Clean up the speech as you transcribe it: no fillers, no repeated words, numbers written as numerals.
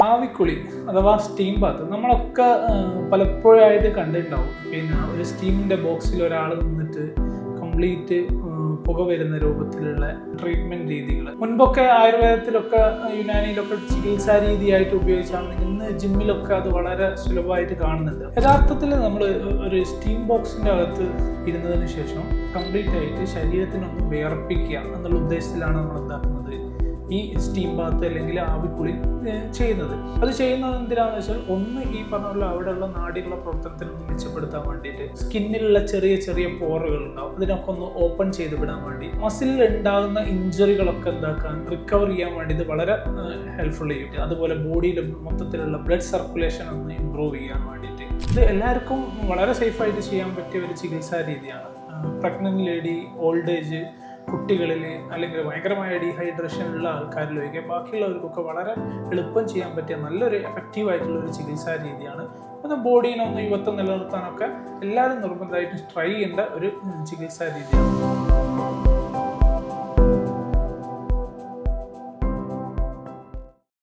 ആവിക്കുളി അഥവാ സ്റ്റീം ബാത്ത് നമ്മളൊക്കെ പലപ്പോഴായിട്ട് കണ്ടിട്ടുണ്ടാവും. പിന്നെ ഒരു സ്റ്റീമിൻ്റെ ബോക്സിൽ ഒരാൾ നിന്നിട്ട് കംപ്ലീറ്റ് പുക വരുന്ന രൂപത്തിലുള്ള ട്രീറ്റ്മെൻറ്റ് രീതികൾ മുൻപൊക്കെ ആയുർവേദത്തിലൊക്കെ യുനാനിയിലൊക്കെ ചികിത്സാ രീതിയായിട്ട് ഉപയോഗിച്ചാണ്. ഇന്ന് ജിമ്മിലൊക്കെ അത് വളരെ സുലഭമായിട്ട് കാണുന്നുണ്ട്. യഥാർത്ഥത്തിൽ നമ്മൾ ഒരു സ്റ്റീം ബോക്സിൻ്റെ അകത്ത് ഇരുന്നതിന് ശേഷം കംപ്ലീറ്റ് ആയിട്ട് ശരീരത്തിനൊന്ന് വിയർപ്പിക്കുക എന്നുള്ള ഉദ്ദേശത്തിലാണ് നമ്മൾ എന്താക്കുന്നത് ഈ സ്റ്റീം ബാത്ത് അല്ലെങ്കിൽ ആവിക്കുളി ചെയ്യുന്നത്. അത് ചെയ്യുന്നത് എന്തിനാണെന്ന് വെച്ചാൽ ഒന്ന് ഈ പറഞ്ഞ പോലെ അവിടെയുള്ള നാഡികളുടെ പ്രവർത്തനത്തിനൊന്ന് മെച്ചപ്പെടുത്താൻ വേണ്ടിയിട്ട്, സ്കിന്നിലുള്ള ചെറിയ ചെറിയ പോറുകൾ ഉണ്ടാവും, അതിനൊക്കെ ഒന്ന് ഓപ്പൺ ചെയ്ത് വിടാൻ വേണ്ടി, മസിലിൽ ഉണ്ടാകുന്ന ഇഞ്ചുറികളൊക്കെ എന്താക്കാൻ റിക്കവർ ചെയ്യാൻ വേണ്ടി ഇത് വളരെ ഹെൽപ്ഫുൾ ചെയ്യും. അതുപോലെ ബോഡിയിൽ മൊത്തത്തിലുള്ള ബ്ലഡ് സർക്കുലേഷൻ ഒന്ന് ഇമ്പ്രൂവ് ചെയ്യാൻ വേണ്ടിയിട്ട് ഇത് എല്ലാവർക്കും വളരെ സേഫായിട്ട് ചെയ്യാൻ പറ്റിയ ഒരു ചികിത്സാ രീതിയാണ്. പ്രഗ്നന്റ് ലേഡി, ഓൾഡ് ഏജ്, കുട്ടികളിൽ അല്ലെങ്കിൽ ഭയങ്കരമായ ഡീഹൈഡ്രേഷൻ ഉള്ള ആൾക്കാരിലൊക്കെ ബാക്കിയുള്ളവർക്കൊക്കെ വളരെ എളുപ്പം ചെയ്യാൻ പറ്റിയ നല്ലൊരു എഫക്റ്റീവായിട്ടുള്ള ഒരു ചികിത്സാ രീതിയാണ്. അത് ബോഡീനൊന്ന് യുവത്വം നിലനിർത്താനൊക്കെ എല്ലാവരും നിർബന്ധമായിട്ട് ട്രൈ ചെയ്യേണ്ട ഒരു ചികിത്സാ രീതിയാണ്.